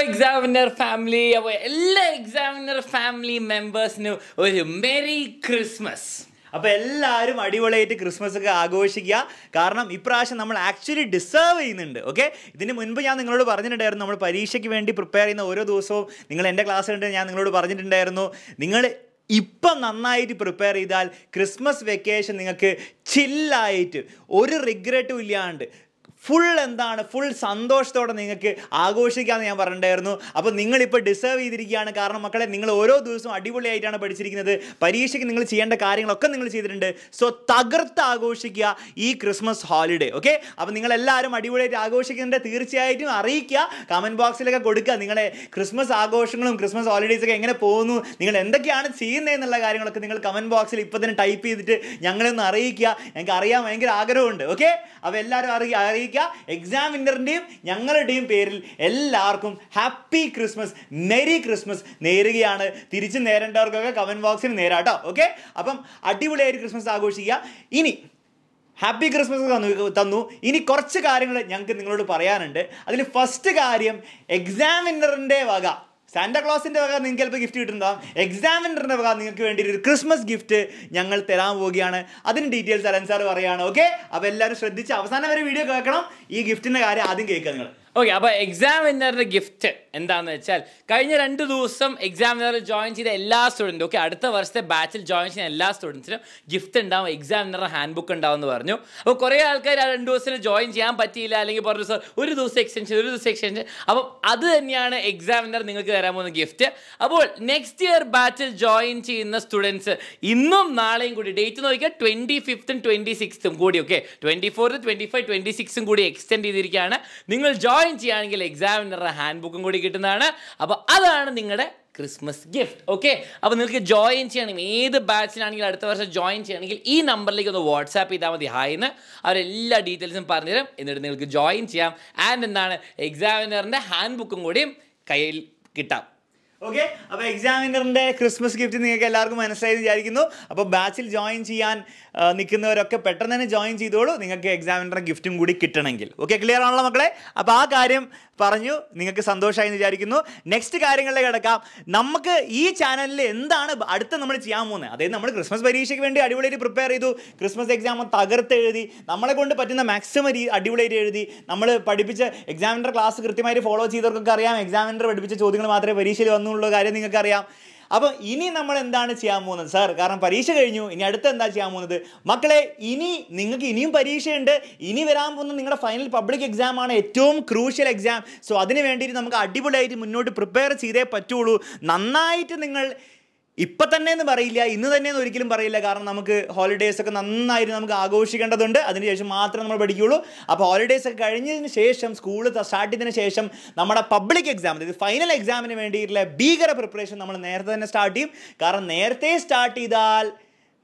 examiner family, all examiner family members know a Merry Christmas. അപ്പോൾ എല്ലാവരും അടിപൊളിയായിട്ട് Christmas ഒക്കെ ആഘോഷിക്കുക. കാരണം ഇപ്രാവശ്യം നമ്മൾ ആക്ച്വലി ഡിസേർവ് ചെയ്യുന്നുണ്ട്. ഓക്കെ, ഇതിന് മുൻപ് ഞാൻ നിങ്ങളോട് പറഞ്ഞിട്ടുണ്ടായിരുന്നു, നമ്മൾ പരീക്ഷയ്ക്ക് വേണ്ടി പ്രിപ്പയർ ചെയ്യുന്ന ഓരോ ദിവസവും നിങ്ങൾ എൻ്റെ ക്ലാസ് കണ്ട് ഞാൻ നിങ്ങളോട് പറഞ്ഞിട്ടുണ്ടായിരുന്നു, നിങ്ങൾ ഇപ്പം നന്നായിട്ട് പ്രിപ്പയർ ചെയ്താൽ ക്രിസ്മസ് വെക്കേഷൻ നിങ്ങൾക്ക് ചില്ലായിട്ട് ഒരു റിഗ്രറ്റും ഇല്ലാണ്ട് ഫുൾ സന്തോഷത്തോടെ നിങ്ങൾക്ക് ആഘോഷിക്കാമെന്ന് ഞാൻ പറഞ്ഞിട്ടുണ്ടായിരുന്നു. അപ്പോൾ നിങ്ങളിപ്പോൾ ഡിസേർവ് ചെയ്തിരിക്കുകയാണ്. കാരണം മക്കളെ, നിങ്ങൾ ഓരോ ദിവസവും അടിപൊളിയായിട്ടാണ് പഠിച്ചിരിക്കുന്നത്. പരീക്ഷയ്ക്ക് നിങ്ങൾ ചെയ്യേണ്ട കാര്യങ്ങളൊക്കെ നിങ്ങൾ ചെയ്തിട്ടുണ്ട്. സോ തകർത്ത് ആഘോഷിക്കുക ഈ ക്രിസ്മസ് ഹോളിഡേ. ഓക്കെ, അപ്പോൾ നിങ്ങളെല്ലാവരും അടിപൊളിയായിട്ട് ആഘോഷിക്കുന്നുണ്ട്. തീർച്ചയായിട്ടും അറിയിക്കുക, കമൻറ്റ് ബോക്സിലൊക്കെ കൊടുക്കുക നിങ്ങളെ ക്രിസ്മസ് ആഘോഷങ്ങളും ക്രിസ്മസ് ഹോളിഡേയ്സൊക്കെ എങ്ങനെ പോകുന്നു, നിങ്ങൾ എന്തൊക്കെയാണ് ചെയ്യുന്നത് എന്നുള്ള കാര്യങ്ങളൊക്കെ നിങ്ങൾ കമൻറ്റ് ബോക്സിൽ ഇപ്പോൾ തന്നെ ടൈപ്പ് ചെയ്തിട്ട് ഞങ്ങളൊന്ന് അറിയിക്കുക. ഞങ്ങൾക്ക് അറിയാൻ ഭയങ്കര ആഗ്രഹമുണ്ട്. ഓക്കെ, അപ്പോൾ എല്ലാവരും അറിയിക്കുക. എക്സാമിനറിൻ്റെയും ഞങ്ങളുടെയും പേരിൽ എല്ലാവർക്കും ഹാപ്പി ക്രിസ്മസ്, മെരി ക്രിസ്മസ് നേരുകയാണ്. തിരിച്ച് നേരേണ്ടവർക്കൊക്കെ കമൻറ്റ് ബോക്സിൽ നേരാട്ടോ. ഓക്കെ, അപ്പം അടിപൊളിയായിട്ട് ക്രിസ്മസ് ആഘോഷിക്കുക. ഇനി ഹാപ്പി ക്രിസ്മസ് തന്നു. ഇനി കുറച്ച് കാര്യങ്ങൾ ഞങ്ങൾക്ക് നിങ്ങളോട് പറയാനുണ്ട്. അതിൽ ഫസ്റ്റ് കാര്യം, എക്സാമിനറിൻ്റെ വക, സാന്റാക്ലോസിൻ്റെ വക നിങ്ങൾക്ക് ചിലപ്പോൾ ഗിഫ്റ്റ് കിട്ടുന്നുണ്ടാവും. എക്സാമിനറിൻ്റെ വക നിങ്ങൾക്ക് വേണ്ടി ഒരു ക്രിസ്മസ് ഗിഫ്റ്റ് ഞങ്ങൾ തരാൻ പോവുകയാണ്. അതിന് ഡീറ്റെയിൽസ് അലൻ സാർ പറയുകയാണ്. ഓക്കെ, അപ്പോൾ എല്ലാവരും ശ്രദ്ധിച്ച് അവസാനം വരെ വീഡിയോ കേൾക്കണം. ഈ ഗിഫ്റ്റിൻ്റെ കാര്യം ആദ്യം കേൾക്കുക നിങ്ങൾ. ഓക്കെ, അപ്പോൾ എക്സാമിനറിൻ്റെ ഗിഫ്റ്റ് എന്താണെന്ന് വെച്ചാൽ, കഴിഞ്ഞ 2 ദിവസം എക്സാമിനറിൽ ജോയിൻ ചെയ്ത എല്ലാ സ്റ്റുഡൻറ്റും, ഓക്കെ, അടുത്ത വർഷത്തെ ബാച്ചിൽ ജോയിൻ ചെയ്യുന്ന എല്ലാ സ്റ്റുഡൻസിനും ഗിഫ്റ്റ് ഉണ്ടാവും, എക്സാമിനറുടെ ഹാൻഡ് ബുക്ക് ഉണ്ടാവും എന്ന് പറഞ്ഞു. അപ്പോൾ കുറേ ആൾക്കാർ ആ 2 ദിവസത്തിൽ ജോയിൻ ചെയ്യാൻ പറ്റിയില്ല, അല്ലെങ്കിൽ പറഞ്ഞു സാർ ഒരു ദിവസം എക്സ്റ്റൻഷൻ. അപ്പം അത് തന്നെയാണ് എക്സാമിനർ നിങ്ങൾക്ക് തരാൻ പോകുന്ന ഗിഫ്റ്റ്. അപ്പോൾ നെക്സ്റ്റ് ഇയർ ബാച്ചിൽ ജോയിൻ ചെയ്യുന്ന സ്റ്റുഡൻസ് ഇന്നും നാളെയും കൂടി, ഡേറ്റ് നോക്കിയാൽ 25th 26th കൂടി, ഓക്കെ, 24th 25 26 കൂടി എക്സ്റ്റെൻഡ് ചെയ്തിരിക്കുകയാണ്. നിങ്ങൾ ജോയിൻ ചെയ്യുകയാണെങ്കിൽ എക്സാമിനറുടെ ഹാൻഡ് ബുക്കും കൂടി കിട്ടുന്നതാണ്. അപ്പോൾ അതാണ് നിങ്ങളുടെ ക്രിസ്മസ് ഗിഫ്റ്റ്. ഓക്കെ, അപ്പോൾ നിങ്ങൾക്ക് ജോയിൻ ചെയ്യണമെങ്കിൽ, ഏത് ബാച്ചിലാണെങ്കിലും അടുത്ത വർഷം ജോയിൻ ചെയ്യണമെങ്കിൽ ഈ നമ്പറിലേക്ക് ഒന്ന് വാട്സാപ്പ് ചെയ്താൽ മതി. ഹായ്ന്ന് അവരെല്ലാ ഡീറ്റെയിൽസും പറഞ്ഞുതരും. എന്നിട്ട് നിങ്ങൾക്ക് ജോയിൻ ചെയ്യാം. ആൻഡ് എന്താണ്, എക്സാമിനറിൻ്റെ ഹാൻഡ് ബുക്കും കൂടിയും കയ്യിൽ കിട്ടാം. ഓക്കെ, അപ്പോൾ എക്സാമിനറിൻ്റെ ക്രിസ്മസ് ഗിഫ്റ്റ് നിങ്ങൾക്ക് എല്ലാവർക്കും മനസ്സിലായി വിചാരിക്കുന്നു. അപ്പോൾ ബാച്ചിൽ ജോയിൻ ചെയ്യാൻ നിൽക്കുന്നവരൊക്കെ പെട്ടെന്ന് തന്നെ ജോയിൻ ചെയ്തോളൂ, നിങ്ങൾക്ക് എക്സാമിനറുടെ ഗിഫ്റ്റും കൂടി കിട്ടണമെങ്കിൽ. ഓക്കെ, ക്ലിയർ ആണല്ലോ മക്കളെ? അപ്പോൾ ആ കാര്യം പറഞ്ഞു, നിങ്ങൾക്ക് സന്തോഷമായി എന്ന് വിചാരിക്കുന്നു. നെക്സ്റ്റ് കാര്യങ്ങളിലേക്ക് കിടക്കാം. നമുക്ക് ഈ ചാനലിൽ എന്താണ് അടുത്ത് നമ്മൾ ചെയ്യാൻ പോകുന്നത്? അതായത് നമ്മൾ ക്രിസ്മസ് പരീക്ഷയ്ക്ക് വേണ്ടി അടിപൊളിയായിട്ട് പ്രിപ്പയർ ചെയ്തു, ക്രിസ്മസ് എക്സാം തകർത്ത് എഴുതി, നമ്മളെ കൊണ്ട് പറ്റുന്ന മാക്സിമം അടിപൊളിയായിട്ട് എഴുതി, നമ്മൾ പഠിപ്പിച്ച എക്സാമിനർ ക്ലാസ് കൃത്യമായിട്ട് ഫോളോ ചെയ്തവർക്കൊക്കെ അറിയാം, എക്സാമിനർ പഠിപ്പിച്ച ചോദ്യങ്ങൾ മാത്രമേ പരീക്ഷയിൽ വന്നുള്ള കാര്യം നിങ്ങൾക്കറിയാം. അപ്പോൾ ഇനി നമ്മൾ എന്താണ് ചെയ്യാൻ പോകുന്നത് സാർ? കാരണം പരീക്ഷ കഴിഞ്ഞു, ഇനി അടുത്ത് എന്താ ചെയ്യാൻ പോകുന്നത്? മക്കളെ, ഇനി നിങ്ങൾക്ക് ഇനിയും പരീക്ഷയുണ്ട്. ഇനി വരാൻ പോകുന്നത് നിങ്ങളുടെ ഫൈനൽ പബ്ലിക് എക്സാം ആണ്, ഏറ്റവും ക്രൂഷ്യൽ എക്സാം. സോ അതിന് വേണ്ടിയിട്ട് നമുക്ക് അടിപൊളിയായിട്ട് മുന്നോട്ട് പ്രിപ്പയർ ചെയ്തേ പറ്റുള്ളൂ. നന്നായിട്ട് നിങ്ങൾ ഇപ്പം തന്നെ എന്ന് പറയില്ല, ഇന്ന് തന്നെയെന്ന് ഒരിക്കലും പറയില്ല. കാരണം നമുക്ക് ഹോളിഡേയ്സൊക്കെ നന്നായിട്ട് നമുക്ക് ആഘോഷിക്കേണ്ടതുണ്ട്. അതിനുശേഷം മാത്രമേ നമ്മൾ പഠിക്കുകയുള്ളൂ. അപ്പോൾ ഹോളിഡേയ്സൊക്കെ കഴിഞ്ഞതിന് ശേഷം, സ്കൂൾ സ്റ്റാർട്ട് ചെയ്തതിന് ശേഷം നമ്മുടെ പബ്ലിക് എക്സാം, അതായത് ഫൈനൽ എക്സാമിന് വേണ്ടിയിട്ടുള്ള ഭീകര പ്രിപ്പറേഷൻ നമ്മൾ നേരത്തെ തന്നെ സ്റ്റാർട്ട് ചെയ്യും. കാരണം നേരത്തെ സ്റ്റാർട്ട് ചെയ്താൽ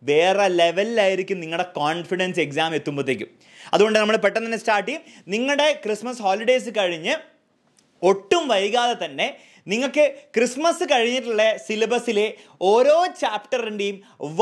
വേറെ ലെവലിലായിരിക്കും നിങ്ങളുടെ കോൺഫിഡൻസ് എക്സാം എത്തുമ്പോഴത്തേക്കും. അതുകൊണ്ട് നമ്മൾ പെട്ടെന്ന് തന്നെ സ്റ്റാർട്ട് ചെയ്യും. നിങ്ങളുടെ ക്രിസ്മസ് ഹോളിഡേയ്സ് കഴിഞ്ഞ് ഒട്ടും വൈകാതെ തന്നെ നിങ്ങൾക്ക് ക്രിസ്മസ് കഴിഞ്ഞിട്ടുള്ള സിലബസിലെ ഓരോ ചാപ്റ്ററിൻ്റെയും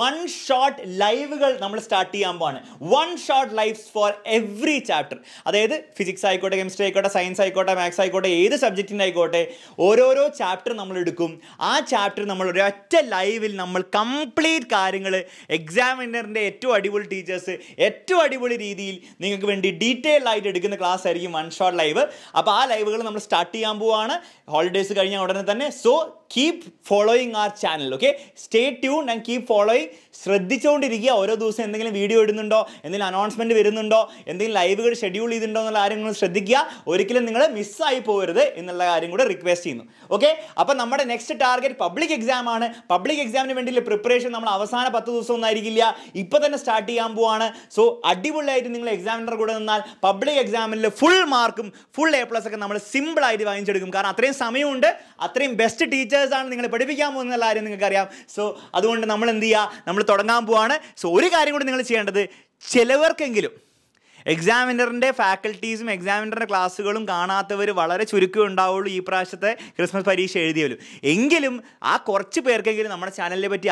1 ഷോട്ട് ലൈവുകൾ നമ്മൾ സ്റ്റാർട്ട് ചെയ്യാൻ പോവാണ്. 1 shot lives for every chapter. അതായത് ഫിസിക്സ് ആയിക്കോട്ടെ, കെമിസ്ട്രി ആയിക്കോട്ടെ, സയൻസ് ആയിക്കോട്ടെ, മാത്സ് ആയിക്കോട്ടെ, ഏത് സബ്ജക്റ്റിൻ്റെ ആയിക്കോട്ടെ, ഓരോരോ ചാപ്റ്റർ നമ്മൾ എടുക്കും. ആ ചാപ്റ്റർ നമ്മൾ ഒരൊറ്റ ലൈവിൽ നമ്മൾ കംപ്ലീറ്റ് കാര്യങ്ങൾ, എക്സാമിനറിൻ്റെ ഏറ്റവും അടിപൊളി ടീച്ചേഴ്സ് ഏറ്റവും അടിപൊളി രീതിയിൽ നിങ്ങൾക്ക് വേണ്ടി ഡീറ്റെയിൽ ആയിട്ട് എടുക്കുന്ന ക്ലാസ് ആയിരിക്കും 1 ഷോട്ട് ലൈവ്. അപ്പോൾ ആ ലൈവുകൾ നമ്മൾ സ്റ്റാർട്ട് ചെയ്യാൻ പോവുകയാണ് ഹോളിഡേയ്സ് കഴിഞ്ഞ ഉടനെ തന്നെ. So keep following our channel. Okay, stay tune and keep following. ശ്രദ്ധിച്ചുകൊണ്ടിരിക്കുക, ഓരോ ദിവസം എന്തെങ്കിലും വീഡിയോ ഇടുന്നുണ്ടോ, എന്തെങ്കിലും അനൗൺസ്മെൻറ്റ് വരുന്നുണ്ടോ, എന്തെങ്കിലും ലൈവുകൾ ഷെഡ്യൂൾ ചെയ്തിട്ടുണ്ടോ എന്നുള്ള കാര്യങ്ങൾ ശ്രദ്ധിക്കുക. ഒരിക്കലും നിങ്ങൾ മിസ്സായി പോകരുത് എന്നുള്ള കാര്യം കൂടെ റിക്വസ്റ്റ് ചെയ്യുന്നു. ഓക്കെ, അപ്പോൾ നമ്മുടെ നെക്സ്റ്റ് ടാർഗറ്റ് പബ്ലിക് എക്സാം ആണ്. പബ്ലിക് എക്സാമിന് വേണ്ടിയുള്ള പ്രിപ്പറേഷൻ നമ്മൾ അവസാന 10 ദിവസം ഒന്നും ആയിരിക്കില്ല, ഇപ്പോൾ തന്നെ സ്റ്റാർട്ട് ചെയ്യാൻ പോവാണ്. സോ അടിപൊളിയായിട്ട് നിങ്ങൾ എക്സാമിനർ കൂടെ നിന്നാൽ പബ്ലിക് എക്സാമിൽ ഫുൾ മാർക്കും ഫുൾ A+ ഒക്കെ നമ്മൾ സിമ്പിളായിട്ട് വാങ്ങിച്ചെടുക്കും. കാരണം അത്രയും സമയമുണ്ട്, അത്രയും ബെസ്റ്റ് ടീച്ചേഴ്സാണ് നിങ്ങളെ പഠിപ്പിക്കാൻ പോകുന്ന കാര്യം നിങ്ങൾക്കറിയാം. സോ അതുകൊണ്ട് നമ്മൾ എന്ത് ചെയ്യുക, നമ്മൾ തുടങ്ങാൻ പോവാണ്. സോ ഒരു കാര്യം കൂടി നിങ്ങൾ ചെയ്യേണ്ടത്, ചിലവർക്കെങ്കിലും എക്സാമിനറിൻ്റെ ഫാക്കൽറ്റീസും എക്സാമിനറിൻ്റെ ക്ലാസ്സുകളും കാണാത്തവർ വളരെ ചുരുക്കം ഉണ്ടാവുള്ളൂ ഈ പ്രാവശ്യത്തെ ക്രിസ്മസ് പരീക്ഷ എഴുതിയവരും. എങ്കിലും ആ കുറച്ച് പേർക്കെങ്കിലും നമ്മുടെ ചാനലിനെ പറ്റി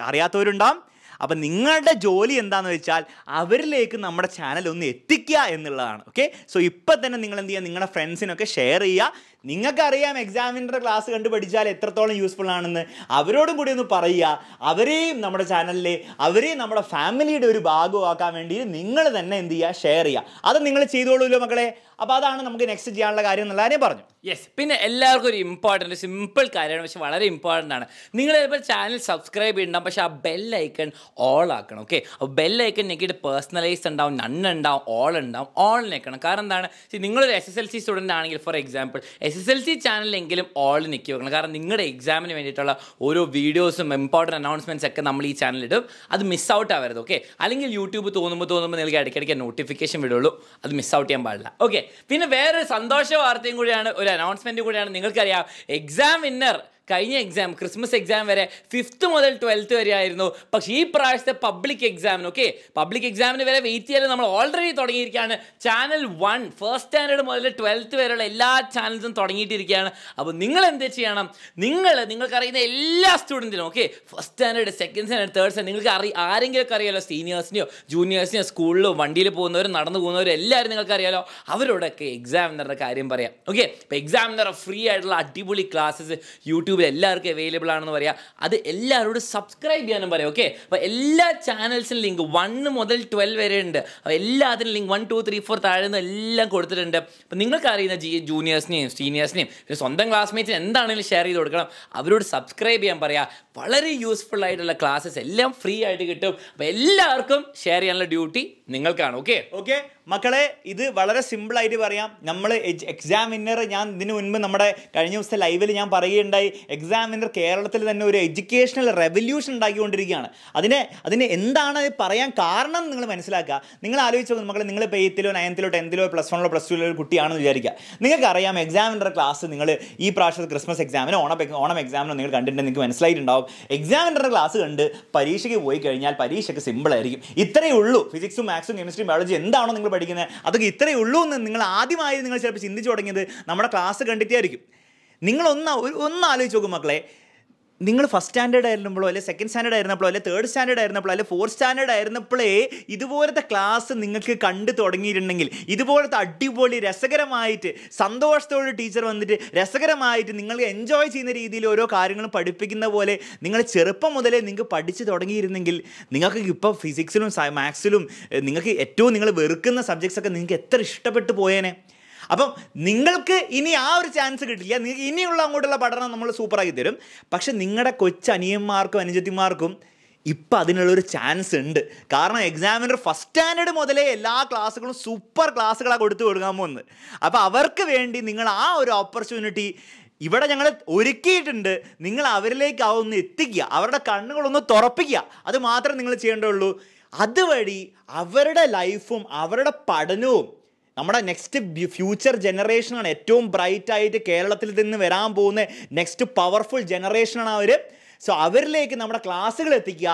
അറിയാത്തവരുണ്ടാവും. അപ്പം നിങ്ങളുടെ ജോലി എന്താണെന്ന് വെച്ചാൽ അവരിലേക്ക് നമ്മുടെ ചാനൽ ഒന്ന് എത്തിക്കുക എന്നുള്ളതാണ്. ഓക്കെ, സോ ഇപ്പം തന്നെ നിങ്ങൾ എന്ത് ചെയ്യുക, നിങ്ങളുടെ ഫ്രണ്ട്സിനൊക്കെ ഷെയർ ചെയ്യുക. നിങ്ങൾക്കറിയാം എക്സാമിനറുടെ ക്ലാസ് കണ്ട് പഠിച്ചാൽ എത്രത്തോളം യൂസ്ഫുൾ ആണെന്ന്. അവരോടും കൂടി ഒന്ന് പറയുക. അവരെയും നമ്മുടെ ചാനലിലെ അവരെയും നമ്മുടെ ഫാമിലിയുടെ ഒരു ഭാഗമാക്കാൻ വേണ്ടി നിങ്ങൾ തന്നെ എന്ത് ചെയ്യുക, ഷെയർ ചെയ്യുക. അത് നിങ്ങൾ ചെയ്തോളൂല്ലോ മക്കളെ. അപ്പോൾ അതാണ് നമുക്ക് നെക്സ്റ്റ് ചെയ്യാനുള്ള കാര്യം എന്നുള്ള കാര്യം പറഞ്ഞു. യെസ്, പിന്നെ എല്ലാവർക്കും ഒരു ഇമ്പോർട്ടൻറ്റ് സിമ്പിൾ കാര്യമാണ്, പക്ഷെ വളരെ ഇമ്പോർട്ടൻ്റ് ആണ്. നിങ്ങൾ ചിലപ്പോൾ ചാനൽ സബ്സ്ക്രൈബ് ചെയ്യണ്ടാവും, പക്ഷേ ആ ബെൽ ഐക്കൺ ഓൾ ആക്കണം. ഓക്കെ, അപ്പോൾ ബെൽ ഐക്കൺ ഞെക്കിയിട്ട് പേഴ്സണലൈസ്ഡ് ഉണ്ടാവും, നൺ ഉണ്ടാവും, ഓൾ ഉണ്ടാവും. ഓൾ നിൽക്കണം. കാരണം എന്താണ്, നിങ്ങളൊരു SSLC സ്റ്റുഡൻ്റ് ആണെങ്കിൽ ഫോർ എക്സാമ്പിൾ SSLC ചാനലിലെങ്കിലും ഓൾ നിൽക്കി വെക്കണം. കാരണം നിങ്ങളുടെ എക്സാമിന് വേണ്ടിയിട്ടുള്ള ഓരോ വീഡിയോസും ഇമ്പോർട്ടൻറ്റ് അനൗൺസ്മെൻറ്റ്സ് ഒക്കെ നമ്മൾ ഈ ചാനലിടും. അത് മിസ് ഔട്ട് ആവരുത്. ഓക്കെ, അല്ലെങ്കിൽ യൂട്യൂബ് തോന്നുമ്പോൾ നിങ്ങൾക്ക് ഇടയ്ക്കിടയ്ക്ക് നോട്ടിഫിക്കേഷൻ വിടുള്ളൂ. അത് മിസ് ഔട്ട് ചെയ്യാൻ പാടില്ല. ഓക്കെ, പിന്നെ വേറൊരു സന്തോഷ വാർത്തയും കൂടിയാണ്, ഒരു അനൗൺസ്മെൻറ്റ് കൂടിയാണ്. നിങ്ങൾക്കറിയാം എക്സാം വിന്നർ കഴിഞ്ഞ എക്സാം ക്രിസ്മസ് എക്സാം വരെ 5th മുതൽ 12th വരെ ആയിരുന്നു. പക്ഷേ ഈ പ്രാവശ്യത്തെ പബ്ലിക് എക്സാമിന് പബ്ലിക് എക്സാമിന് വരെ വെയിറ്റ് ചെയ്യാൻ നമ്മൾ ഓൾറെഡി തുടങ്ങിയിരിക്കുകയാണ്. ചാനൽ 1 ഫസ്റ്റ് സ്റ്റാൻഡേർഡ് മുതൽ 12th വരെയുള്ള എല്ലാ ചാനൽസും തുടങ്ങിയിട്ടിരിക്കുകയാണ്. അപ്പോൾ നിങ്ങൾ എന്ത് ചെയ്യണം, നിങ്ങൾക്കറിയുന്ന എല്ലാ സ്റ്റുഡൻറ്റിനും first standard, second standard, third standard നിങ്ങൾക്ക് ആരെങ്കിലും അറിയാലോ, സീനിയേഴ്സിനെയോ ജൂനിയേഴ്സിനെയോ, സ്കൂളിലോ വണ്ടിയിൽ പോകുന്നവരും നടന്നു പോകുന്നവരും എല്ലാവരും നിങ്ങൾക്കറിയാലോ. അവരോടൊക്കെ എക്സാമിനറുടെ കാര്യം പറയാം. ഓക്കെ, ഇപ്പോൾ എക്സാമിനർ ഫ്രീ ആയിട്ടുള്ള അടിപൊളി ക്ലാസ്സസ് യൂട്യൂബിൽ എല്ലാവർക്കും അവൈലബിൾ ആണെന്ന് പറയാം. അത് എല്ലാവരോടും സബ്സ്ക്രൈബ് ചെയ്യാനും പറയാം. ഓക്കെ, അപ്പോൾ എല്ലാ ചാനൽസിനും ലിങ്ക് 1 മുതൽ 12 വരെ ഉണ്ട്. അപ്പോൾ എല്ലാത്തിനും ലിങ്ക് 1, 2, 3, 4 താഴെ നിന്ന് എല്ലാം കൊടുത്തിട്ടുണ്ട്. അപ്പോൾ നിങ്ങൾക്ക് അറിയുന്ന ജൂനിയേഴ്സിനെയും സീനിയേഴ്സിനെയും പിന്നെ സ്വന്തം ക്ലാസ്മേറ്റ്സിന് എന്താണെങ്കിലും ഷെയർ ചെയ്ത് കൊടുക്കണം. അവരോട് സബ്സ്ക്രൈബ് ചെയ്യാൻ പറയാം. വളരെ യൂസ്ഫുൾ ആയിട്ടുള്ള ക്ലാസ്സസ് എല്ലാം ഫ്രീ ആയിട്ട് കിട്ടും. അപ്പോൾ എല്ലാവർക്കും ഷെയർ ചെയ്യാനുള്ള ഡ്യൂട്ടി നിങ്ങൾക്കാണ്. ഓക്കെ മക്കളെ, ഇത് വളരെ സിമ്പിളായിട്ട് പറയാം. നമ്മൾ എക്സാമിനർ, ഞാൻ ഇതിനു മുൻപ് നമ്മുടെ കഴിഞ്ഞ ദിവസത്തെ ലൈവിൽ ഞാൻ പറയുകയുണ്ടായി, എക്സാമിനർ കേരളത്തിൽ തന്നെ ഒരു എഡ്യൂക്കേഷണൽ റെവല്യൂഷൻ ഉണ്ടാക്കിക്കൊണ്ടിരിക്കുകയാണ്. അതിന് എന്താണ് പറയാൻ കാരണം നിങ്ങൾ മനസ്സിലാക്കുക. നിങ്ങൾ ആലോചിച്ച് നോക്കുക മക്കളെ, നിങ്ങൾ ഇപ്പോൾ 8th, 9th, 10th, +1, +2 ഒരു കുട്ടിയാണെന്ന് വിചാരിക്കുക. നിങ്ങൾക്കറിയാം എക്സാമിനറുടെ ക്ലാസ് നിങ്ങൾ ഈ പ്രാവശ്യത്തെ ക്രിസ്മസ് എക്സാമിനോ ഓണം എക്സാമിനോ നിങ്ങൾ കണ്ടിട്ടുണ്ടെങ്കിൽ നിങ്ങൾക്ക് മനസ്സിലായിട്ടുണ്ടാവും. എക്സാമിനറുടെ ക്ലാസ് കണ്ട് പരീക്ഷയ്ക്ക് പോയി കഴിഞ്ഞാൽ പരീക്ഷയ്ക്ക് സിമ്പിളായിരിക്കും. ഇത്രയേ ഉള്ളൂ. ഫിസിക്സും മാത്സും കെമിസ്ട്രിയും ബയോളജി എന്താണോ നിങ്ങൾ പഠിക്കുന്നത് അതൊക്കെ ഇത്രയേ ഉള്ളൂ എന്ന് നിങ്ങൾ ആദ്യമായി നിങ്ങൾ ചിലപ്പോൾ ചിന്തിച്ചു തുടങ്ങിയത് നമ്മുടെ ക്ലാസ് കണ്ടിട്ടായിരിക്കും. ഒന്ന് ആലോചിച്ച് നോക്കും മക്കളെ, നിങ്ങൾ ഫസ്റ്റ് സ്റ്റാൻഡേർഡ് ആയിരുന്നപ്പോഴോ അല്ലെങ്കിൽ സെക്കൻഡ് സ്റ്റാൻഡേർഡ് ആയിരുന്നപ്പോഴോ അല്ലെങ്കിൽ തേർഡ് സ്റ്റാൻഡേർഡ് ആയിരുന്നപ്പോഴോ അല്ലെങ്കിൽ 4th സ്റ്റാൻഡേർഡ് ആയിരുന്നപ്പോഴേ ഇതുപോലത്തെ ക്ലാസ് നിങ്ങൾക്ക് കണ്ടു തുടങ്ങിയിട്ടുണ്ടെങ്കിൽ, ഇതുപോലത്തെ അടിപൊളി രസകരമായിട്ട് സന്തോഷത്തോടെ ടീച്ചർ വന്നിട്ട് രസകരമായിട്ട് നിങ്ങൾ എൻജോയ് ചെയ്യുന്ന രീതിയിൽ ഓരോ കാര്യങ്ങളും പഠിപ്പിക്കുന്ന പോലെ നിങ്ങൾ ചെറുപ്പം മുതലേ നിങ്ങൾക്ക് പഠിച്ചു തുടങ്ങിയിരുന്നെങ്കിൽ നിങ്ങൾക്ക് ഇപ്പോൾ ഫിസിക്സിലും മാത്സിലും നിങ്ങൾക്ക് ഏറ്റവും നിങ്ങൾ വെറുക്കുന്ന സബ്ജക്ട്സൊക്കെ നിങ്ങൾക്ക് എത്ര ഇഷ്ടപ്പെട്ടു പോയേനെ. അപ്പം നിങ്ങൾക്ക് ഇനി ആ ഒരു ചാൻസ് കിട്ടില്ല. നിങ്ങൾക്ക് ഇനിയുള്ള അങ്ങോട്ടുള്ള പഠനം നമ്മൾ സൂപ്പറാക്കി തരും. പക്ഷെ നിങ്ങളുടെ കൊച്ചനിയന്മാർക്കും അനുജത്തിമാർക്കും ഇപ്പം അതിനുള്ളൊരു ചാൻസ് ഉണ്ട്. കാരണം എക്സാമിനർ ഫസ്റ്റ് സ്റ്റാൻഡേർഡ് മുതലേ എല്ലാ ക്ലാസ്സുകളും സൂപ്പർ ക്ലാസ്സുകളാണ് കൊടുക്കാൻ പോകുന്നത്. അപ്പോൾ അവർക്ക് വേണ്ടി നിങ്ങൾ ആ ഒരു ഓപ്പർച്യൂണിറ്റി ഇവിടെ ഞങ്ങൾ ഒരുക്കിയിട്ടുണ്ട്. നിങ്ങൾ അവരിലേക്ക് ഒന്ന് എത്തിക്കുക, അവരുടെ കണ്ണുകളൊന്ന് തുറപ്പിക്കുക. അത് മാത്രമേ നിങ്ങൾ ചെയ്യേണ്ടുള്ളൂ. അതുവഴി അവരുടെ ലൈഫും അവരുടെ പഠനവും നമ്മുടെ നെക്സ്റ്റ് ഫ്യൂച്ചർ ജനറേഷനാണ് ഏറ്റവും ബ്രൈറ്റായിട്ട് കേരളത്തിൽ നിന്ന് വരാൻ പോകുന്ന നെക്സ്റ്റ് പവർഫുൾ ജനറേഷനാണ് അവർ. സോ അവരിലേക്ക് നമ്മുടെ ക്ലാസ്സുകൾ എത്തിക്കുക.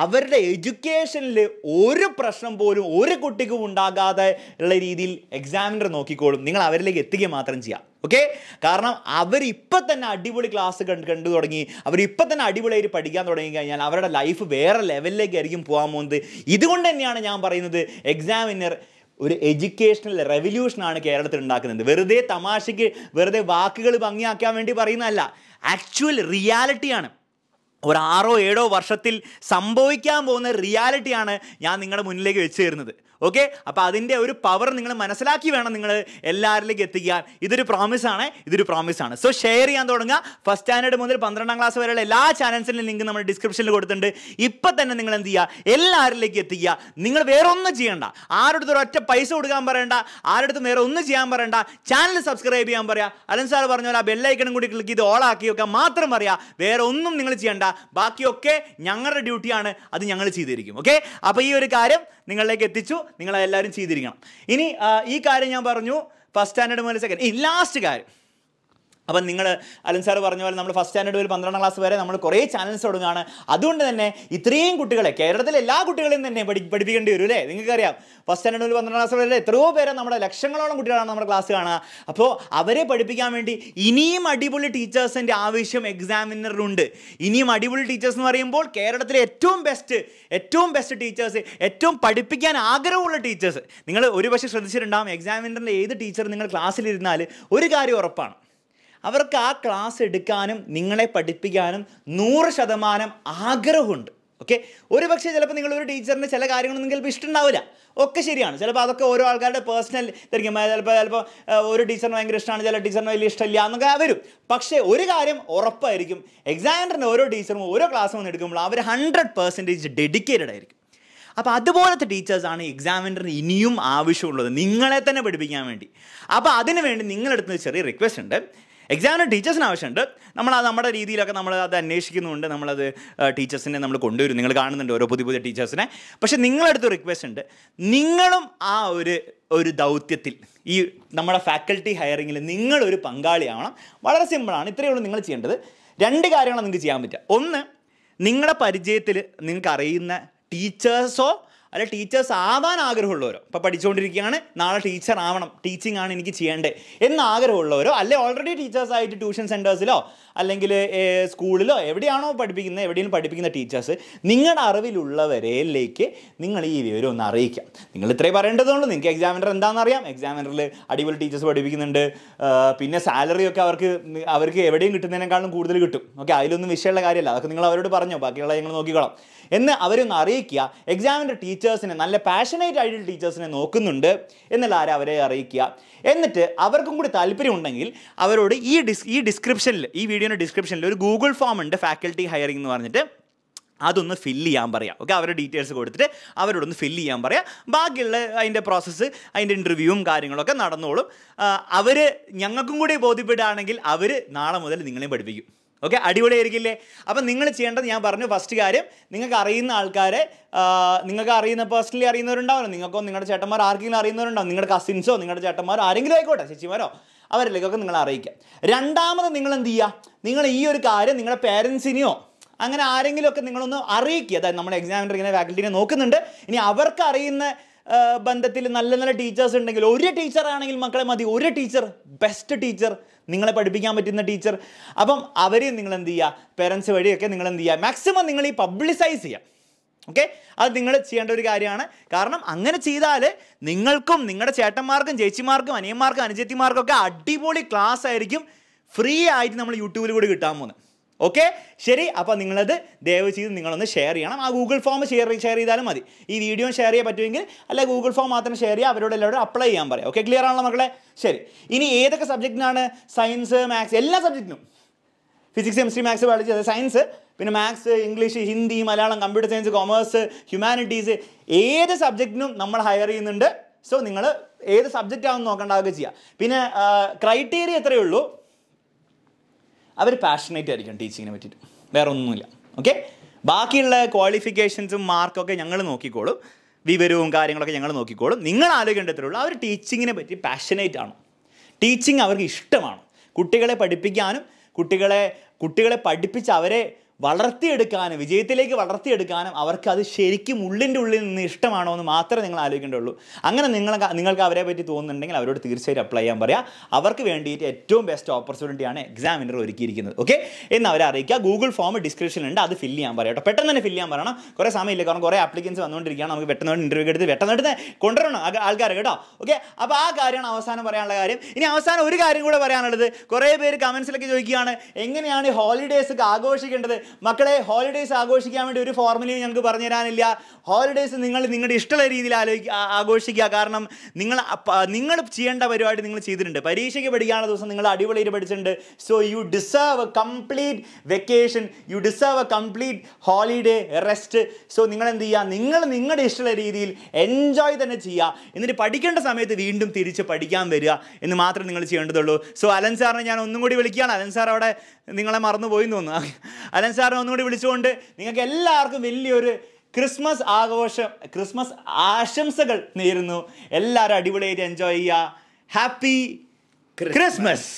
അവരുടെ എഡ്യൂക്കേഷനിൽ ഒരു പ്രശ്നം പോലും ഒരു കുട്ടിക്കും ഉണ്ടാകാതെ ഉള്ള രീതിയിൽ എക്സാമിനർ നോക്കിക്കോളും. നിങ്ങൾ അവരിലേക്ക് എത്തിക്കുക മാത്രം ചെയ്യാം. ഓക്കെ, കാരണം അവരിപ്പം തന്നെ അടിപൊളി ക്ലാസ് കണ്ടു തുടങ്ങി, അവരിപ്പം തന്നെ അടിപൊളിയായിട്ട് പഠിക്കാൻ തുടങ്ങി കഴിഞ്ഞാൽ അവരുടെ ലൈഫ് വേറെ ലെവലിലേക്കായിരിക്കും പോകാൻ പോകുന്നത്. ഇതുകൊണ്ട് തന്നെയാണ് ഞാൻ പറയുന്നത് എക്സാമിനർ ഒരു എഡ്യൂക്കേഷണൽ റെവല്യൂഷനാണ് കേരളത്തിൽ ഉണ്ടാക്കുന്നത്. വെറുതെ തമാശയ്ക്ക് വെറുതെ വാക്കുകൾ ഭംഗിയാക്കാൻ വേണ്ടി പറയുന്നതല്ല, ആക്ച്വൽ റിയാലിറ്റിയാണ്. ഒരു 6-7 വർഷത്തിൽ സംഭവിക്കാൻ പോകുന്ന റിയാലിറ്റിയാണ് ഞാൻ നിങ്ങളുടെ മുന്നിലേക്ക് വെച്ച് തരുന്നത്. ഓക്കെ, അപ്പോൾ അതിൻ്റെ ഒരു പവർ നിങ്ങൾ മനസ്സിലാക്കി വേണം നിങ്ങൾ എല്ലാവരിലേക്ക് എത്തിക്കാൻ. ഇതൊരു പ്രോമിസാണ്. സോ ഷെയർ ചെയ്യാൻ തുടങ്ങുക. ഫസ്റ്റ് സ്റ്റാൻഡേർഡ് മുതൽ 12ാം ക്ലാസ് വരെയുള്ള എല്ലാ ചാനൽസിൻ്റെ ലിങ്ക് നമ്മൾ ഡിസ്ക്രിപ്ഷനിൽ കൊടുത്തിട്ടുണ്ട്. ഇപ്പം തന്നെ നിങ്ങൾ എന്ത് ചെയ്യുക, എല്ലാവരിലേക്ക് എത്തിക്കുക. നിങ്ങൾ വേറെ ഒന്നും ചെയ്യണ്ട, ആരുടെ ഒറ്റ പൈസ കൊടുക്കാൻ പറയണ്ട, ആരുടെ വേറെ ഒന്നും ചെയ്യാൻ പറയണ്ട. ചാനൽ സബ്സ്ക്രൈബ് ചെയ്യാൻ പറയാം. അലൻ സാർ പറഞ്ഞ പോലെ ആ ബെല്ലൈക്കണും കൂടി ക്ലിക്ക് ചെയ്ത് ഓളാക്കി വെക്കാൻ മാത്രം പറയാം. വേറെ ഒന്നും നിങ്ങൾ ചെയ്യണ്ട. ബാക്കിയൊക്കെ ഞങ്ങളുടെ ഡ്യൂട്ടിയാണ്, അത് ഞങ്ങൾ ചെയ്തിരിക്കും. ഓക്കെ, അപ്പോൾ ഈ ഒരു കാര്യം നിങ്ങളിലേക്ക് എത്തിച്ചു, നിങ്ങളെല്ലാവരും ചെയ്തിരിക്കണം. ഇനി ഈ കാര്യം ഞാൻ പറഞ്ഞു ഫസ്റ്റ് സ്റ്റാൻഡേർഡ് മുതൽ സെക്കൻഡ്. ലാസ്റ്റ് കാര്യം, അപ്പം നിങ്ങൾ അലൻ സാർ പറഞ്ഞ പോലെ നമ്മൾ ഫസ്റ്റ് സ്റ്റാൻഡേർഡ് മുതൽ 12ാം ക്ലാസ് വരെ നമ്മൾ കുറേ ചാനൽസ് തുടങ്ങുകയാണ്. അതുകൊണ്ട് തന്നെ ഇത്രയും കുട്ടികളെ കേരളത്തിലെ എല്ലാ കുട്ടികളെയും തന്നെ പഠിപ്പിക്കേണ്ടി വരും അല്ലേ. നിങ്ങൾക്കറിയാം ഫസ്റ്റ് സ്റ്റാൻഡേർഡ് മുതൽ 12ാം ക്ലാസ് വരെ എത്രയോ പേരെ നമ്മുടെ ലക്ഷങ്ങളോളം കുട്ടികളാണ് നമ്മുടെ ക്ലാസ് കാണുക. അപ്പോൾ അവരെ പഠിപ്പിക്കാൻ വേണ്ടി ഇനിയും അടിപൊളി ടീച്ചേഴ്സിൻ്റെ ആവശ്യം എക്സാമിനറിനുണ്ട്. ഇനിയും അടിപൊളി ടീച്ചേഴ്സ് എന്ന് പറയുമ്പോൾ കേരളത്തിലെ ഏറ്റവും ബെസ്റ്റ് ടീച്ചേഴ്സ്, ഏറ്റവും പഠിപ്പിക്കാൻ ആഗ്രഹമുള്ള ടീച്ചേഴ്സ്. നിങ്ങൾ ഒരുപക്ഷെ ശ്രദ്ധിച്ചിട്ടുണ്ടാകും, എക്സാമിനറിൻ്റെ ഏത് ടീച്ചർ നിങ്ങൾ ക്ലാസ്സിലിരുന്നാൽ ഒരു കാര്യം ഉറപ്പാണ്, അവർക്ക് ആ ക്ലാസ് എടുക്കാനും നിങ്ങളെ പഠിപ്പിക്കാനും 100% ആഗ്രഹമുണ്ട്. ഓക്കെ, ഒരു പക്ഷേ ചിലപ്പോൾ നിങ്ങളൊരു ടീച്ചറിന് ചില കാര്യങ്ങളൊന്നും ചിലപ്പോൾ ഇഷ്ടമുണ്ടാവില്ല, ഒക്കെ ശരിയാണ്. ചിലപ്പോൾ അതൊക്കെ ഓരോ ആൾക്കാരുടെ പേഴ്സണൽ ഇതായിരിക്കും. ചിലപ്പോൾ ഒരു ടീച്ചറിന് ഭയങ്കര ഇഷ്ടമാണ്, ചില ടീച്ചറിന് വലിയ ഇഷ്ടമില്ല എന്നൊക്കെ വരും. പക്ഷേ ഒരു കാര്യം ഉറപ്പായിരിക്കും, എക്സാമിനറിൻ്റെ ഓരോ ടീച്ചറും ഓരോ ക്ലാസ് വന്ന് എടുക്കുമ്പോൾ അവർ 100% ഡെഡിക്കേറ്റഡ് ആയിരിക്കും. അപ്പോൾ അതുപോലത്തെ ടീച്ചേഴ്സാണ് എക്സാമിനറിന് ഇനിയും ആവശ്യമുള്ളത്, നിങ്ങളെ തന്നെ പഠിപ്പിക്കാൻ വേണ്ടി. അപ്പോൾ അതിന് വേണ്ടി നിങ്ങളെടുത്ത് ചെറിയ റിക്വസ്റ്റ് ഉണ്ട്. എക്സാമിന് ടീച്ചേഴ്സിന് ആവശ്യമുണ്ട്, നമ്മളത് നമ്മുടെ രീതിയിലൊക്കെ നമ്മൾ അത് അന്വേഷിക്കുന്നുണ്ട്, നമ്മളത് ടീച്ചേഴ്സിനെ നമ്മൾ കൊണ്ടുവരും, നിങ്ങൾ കാണുന്നുണ്ട് ഓരോ പുതിയ ടീച്ചേഴ്സിനെ. പക്ഷേ നിങ്ങളടുത്ത് റിക്വസ്റ്റ് ഉണ്ട്, നിങ്ങളും ആ ഒരു ദൗത്യത്തിൽ, ഈ നമ്മുടെ ഫാക്കൽറ്റി ഹയറിങ്ങിൽ നിങ്ങളൊരു പങ്കാളിയാവണം. വളരെ സിമ്പിളാണ്, ഇത്രയേ ഉള്ളൂ നിങ്ങൾ ചെയ്യേണ്ടത്. 2 കാര്യങ്ങളാണ് നിങ്ങൾക്ക് ചെയ്യാൻ പറ്റുക. ഒന്ന്, നിങ്ങളുടെ പരിചയത്തിൽ നിങ്ങൾക്ക് അറിയുന്ന ടീച്ചേഴ്സോ അല്ല ടീച്ചേഴ്സ് ആവാൻ ആഗ്രഹമുള്ളവരോ, ഇപ്പോൾ പഠിച്ചുകൊണ്ടിരിക്കുകയാണ്, നാളെ ടീച്ചർ ആവണം, ടീച്ചിങ് ആണ് എനിക്ക് ചെയ്യേണ്ടത് എന്ന് ആഗ്രഹമുള്ളവരോ, അല്ലെ ഓൾറെഡി ടീച്ചേഴ്സായിട്ട് ട്യൂഷൻ സെൻറ്റേഴ്സിലോ അല്ലെങ്കിൽ സ്കൂളിലോ എവിടെയാണോ പഠിപ്പിക്കുന്നത്, എവിടെയും പഠിപ്പിക്കുന്ന ടീച്ചേഴ്സ്, നിങ്ങളുടെ അറിവിലുള്ളവരിലേക്ക് നിങ്ങൾ ഈ വിവരം ഒന്ന് അറിയിക്കാം. നിങ്ങൾ ഇത്രയും പറയേണ്ടതുകൊണ്ട് നിങ്ങൾക്ക് എക്സാമിനർ എന്താണെന്ന് അറിയാം. എക്സാമിനറിൽ അടിപൊളി ടീച്ചേഴ്സ് പഠിപ്പിക്കുന്നുണ്ട്, പിന്നെ സാലറിയൊക്കെ അവർക്ക് എവിടെയും കിട്ടുന്നതിനേക്കാളും കൂടുതൽ കിട്ടും. ഓക്കെ, അതിലൊന്നും വിഷയമുള്ള കാര്യമല്ല, അതൊക്കെ നിങ്ങൾ അവരോട് പറഞ്ഞോ, ബാക്കിയുള്ള ഞങ്ങൾ നോക്കിക്കോളാം എന്ന് അവരൊന്ന് അറിയിക്കുക. എക്സാമിൻ്റെ ടീച്ചേഴ്സിനെ, നല്ല പാഷനേറ്റ് ആയിട്ടുള്ള ടീച്ചേഴ്സിനെ നോക്കുന്നുണ്ട് എന്നുള്ള അവരെ അറിയിക്കുക. എന്നിട്ട് അവർക്കും കൂടി താല്പര്യമുണ്ടെങ്കിൽ അവരോട് ഈ ഡിസ്ക്രിപ്ഷനിൽ, ഈ വീഡിയോയുടെ ഡിസ്ക്രിപ്ഷനിൽ ഒരു ഗൂഗിൾ ഫോം ഉണ്ട്, ഫാക്കൽറ്റി ഹയറിംഗ് എന്ന് പറഞ്ഞിട്ട്, അതൊന്ന് ഫില്ല് ചെയ്യാൻ പറയാം. ഓക്കെ, അവരുടെ ഡീറ്റെയിൽസ് കൊടുത്തിട്ട് അവരോടൊന്ന് ഫില്ല് ചെയ്യാൻ പറയാം. ബാക്കിയുള്ള അതിൻ്റെ പ്രോസസ്സ്, അതിൻ്റെ ഇൻ്റർവ്യൂവും കാര്യങ്ങളൊക്കെ നടന്നോളും. അവർ ഞങ്ങൾക്കും കൂടി ബോധ്യപ്പെടുകയാണെങ്കിൽ അവർ നാളെ മുതൽ നിങ്ങളെയും പഠിപ്പിക്കും. ഓക്കെ, അടിപൊളിയായിരിക്കില്ലേ? അപ്പം നിങ്ങൾ ചെയ്യേണ്ടത് ഞാൻ പറഞ്ഞു, ഫസ്റ്റ് കാര്യം, നിങ്ങൾക്ക് അറിയുന്ന ആൾക്കാരെ, നിങ്ങൾക്ക് അറിയുന്ന പേഴ്സണലി അറിയുന്നവരുണ്ടാവല്ലോ, നിങ്ങൾക്കോ നിങ്ങളുടെ ചേട്ടന്മാർ ആർക്കെങ്കിലും അറിയുന്നവരുണ്ടാവും, നിങ്ങളുടെ കസിൻസോ നിങ്ങളുടെ ചേട്ടന്മാരോ ആരെങ്കിലും ആയിക്കോട്ടെ, ചേച്ചിമാരോ, അവരിലേക്കൊക്കെ നിങ്ങൾ അറിയിക്കാം. രണ്ടാമത് നിങ്ങൾ എന്ത് ചെയ്യുക, നിങ്ങൾ ഈ ഒരു കാര്യം നിങ്ങളുടെ പേരൻസിനെയോ അങ്ങനെ ആരെങ്കിലുമൊക്കെ നിങ്ങളൊന്ന് അറിയിക്കുക. അതായത് നമ്മുടെ എക്സാമിനർ ഇങ്ങനെ ഫാക്കൽറ്റിനെ നോക്കുന്നുണ്ട്, ഇനി അവർക്ക് അറിയുന്ന ബന്ധത്തിൽ നല്ല ടീച്ചേഴ്സ് ഉണ്ടെങ്കിൽ, ഒരു ടീച്ചറാണെങ്കിൽ മക്കളെ മതി, ഒരു ടീച്ചർ, ബെസ്റ്റ് ടീച്ചർ, നിങ്ങളെ പഠിപ്പിക്കാൻ പറ്റുന്ന ടീച്ചർ. അപ്പം അവരെയും നിങ്ങൾ എന്ത് ചെയ്യുക, പേരൻസ് വഴിയൊക്കെ നിങ്ങൾ എന്ത് ചെയ്യുക, മാക്സിമം നിങ്ങൾ ഈ പബ്ലിസൈസ് ചെയ്യുക. ഓക്കെ, അത് നിങ്ങൾ ചെയ്യേണ്ട ഒരു കാര്യമാണ്. കാരണം അങ്ങനെ ചെയ്താൽ നിങ്ങൾക്കും നിങ്ങളുടെ ചേട്ടന്മാർക്കും ചേച്ചിമാർക്കും അനിയന്മാർക്കും അനുജത്തിമാർക്കും ഒക്കെ അടിപൊളി ക്ലാസ് ആയിരിക്കും ഫ്രീ ആയിട്ട് നമ്മൾ യൂട്യൂബിൽ കൂടി കിട്ടാൻ പോകുന്നത്. ഓക്കെ, ശരി. അപ്പോൾ നിങ്ങളത് ദയവ് ചെയ്ത് നിങ്ങളൊന്ന് ഷെയർ ചെയ്യണം. ആ ഗൂഗിൾ ഫോം ഷെയർ ചെയ്താലും മതി. ഈ വീഡിയോ ഷെയർ ചെയ്യാൻ പറ്റുമെങ്കിൽ, അല്ല ഗൂഗിൾ ഫോം മാത്രം ഷെയർ ചെയ്യുക, അവരോട് എല്ലാവരും അപ്ലൈ ചെയ്യാൻ പറയാം. ഓക്കെ, ക്ലിയർ ആണല്ലോ മക്കളെ? ശരി. ഇനി ഏതൊക്കെ സബ്ജക്റ്റിനാണ്? സയൻസ്, മാത്സ്, എല്ലാ സബ്ജക്റ്റിനും, ഫിസിക്സ്, കെമിസ്ട്രി, മാത്സ്, ബയോളജി, അത് സയൻസ്, പിന്നെ maths, English, Hindi, Malayalam, computer science, commerce, humanities, ഏത് സബ്ജക്റ്റിനും നമ്മൾ ഹയർ ചെയ്യുന്നുണ്ട്. സോ നിങ്ങൾ ഏത് സബ്ജക്റ്റ് ആണെന്ന് നോക്കേണ്ടതൊക്കെ ചെയ്യുക. പിന്നെ ക്രൈറ്റീരിയ എത്രയേ ഉള്ളൂ, അവർ പാഷനേറ്റ് ആയിരിക്കും ടീച്ചിങ്ങിനെ പറ്റിയിട്ട്, വേറെ ഒന്നുമില്ല. ഓക്കെ, ബാക്കിയുള്ള ക്വാളിഫിക്കേഷൻസും മാർക്കൊക്കെ ഞങ്ങൾ നോക്കിക്കോളും, വിവരവും കാര്യങ്ങളൊക്കെ ഞങ്ങൾ നോക്കിക്കോളും. നിങ്ങൾ ആലോചിക്കേണ്ടത്രേ ഉള്ളൂ, അവർ ടീച്ചിങ്ങിനെ പറ്റി പാഷനേറ്റ് ആണോ, ടീച്ചിങ് അവർക്ക് ഇഷ്ടമാണോ, കുട്ടികളെ പഠിപ്പിക്കാനും കുട്ടികളെ പഠിപ്പിച്ച് അവരെ വളർത്തിയെടുക്കാനും വിജയത്തിലേക്ക് വളർത്തിയെടുക്കാനും അവർക്ക് അത് ശരിക്കും ഉള്ളിൻ്റെ ഉള്ളിൽ നിന്ന് ഇഷ്ടമാണോ എന്ന് മാത്രമേ നിങ്ങൾ ആലോചിക്കേണ്ടുള്ളൂ. അങ്ങനെ നിങ്ങൾക്ക് അവരെ പറ്റി തോന്നുന്നുണ്ടെങ്കിൽ അവരോട് തീർച്ചയായിട്ടും അപ്ലൈ ചെയ്യാൻ പറയാം. അവർക്ക് വേണ്ടിയിട്ട് ഏറ്റവും ബെസ്റ്റ് ഓപ്പർച്യൂണിറ്റിയാണ് എക്സാമിനർ ഒരുക്കിയിരിക്കുന്നത്. ഓക്കെ, എന്ന് അവരെ അറിയിക്കുക. ഗൂഗിൾ ഫോം ഡിസ്ക്രിപ്ഷനിലുണ്ട്, അത് ഫില്ല് ചെയ്യാൻ പറയാം കേട്ടോ. പെട്ടെന്ന് തന്നെ ഫില്ല് ചെയ്യാൻ പറയണം, കുറേ സമയമില്ല, കാരണം കുറേ ആപ്ലിക്കൻസ് വന്നുകൊണ്ടിരിക്കുകയാണ്. നമുക്ക് പെട്ടെന്ന് ഇൻ്റർവ്യൂ എടുത്ത് പെട്ടെന്ന് കൊണ്ടുവരണം ആൾക്കാരെ കേട്ടോ. ഓക്കെ, അപ്പോൾ ആ കാര്യമാണ് അവസാനം പറയാനുള്ള കാര്യം. ഇനി അവസാനം ഒരു കാര്യം കൂടെ പറയാനുള്ളത്, കുറേ പേര് കമൻസിലൊക്കെ ചോദിക്കുകയാണ്, എങ്ങനെയാണ് ഹോളിഡേയ്സ് ഒക്കെ ആഘോഷിക്കേണ്ടത്? മക്കളെ, ഹോളിഡേയ്സ് ആഘോഷിക്കാൻ വേണ്ടി ഒരു ഫോർമുലയും ഞങ്ങൾക്ക് പറഞ്ഞു തരാനില്ല. ഹോളിഡേയ്സ് നിങ്ങൾ നിങ്ങളുടെ ഇഷ്ടമുള്ള രീതിയിൽ ആഘോഷിക്കുക. കാരണം നിങ്ങൾ ചെയ്യേണ്ട പരിപാടി നിങ്ങൾ ചെയ്തിട്ടുണ്ട്. പരീക്ഷയ്ക്ക് പഠിക്കാനുള്ള ദിവസം നിങ്ങൾ അടിപൊളിയായിട്ട് പഠിച്ചിട്ടുണ്ട്. So you deserve A complete vacation, U deserve A complete holiday rest. So നിങ്ങൾ എന്ത് ചെയ്യുക, നിങ്ങളുടെ ഇഷ്ടമുള്ള രീതിയിൽ എൻജോയ് തന്നെ ചെയ്യുക. എന്നിട്ട് പഠിക്കേണ്ട സമയത്ത് വീണ്ടും തിരിച്ച് പഠിക്കാൻ വരിക എന്ന് മാത്രം നിങ്ങൾ ചെയ്യേണ്ടതുള്ളൂ. സോ അലൻ സാറിനെ ഞാൻ ഒന്നും കൂടി വിളിക്കുകയാണ്. അലൻ സാർ അവിടെ നിങ്ങളെ മറന്നുപോയി എന്ന് തോന്നുന്നു. അലൻ സാറിനെ ഒന്നുകൂടി വിളിച്ചുകൊണ്ട് നിങ്ങൾക്ക് എല്ലാവർക്കും വലിയൊരു ക്രിസ്മസ് ആശംസകൾ നേരുന്നു. എല്ലാവരും അടിപൊളിയായിട്ട് എൻജോയ് ചെയ്യുക. Happy Christmas.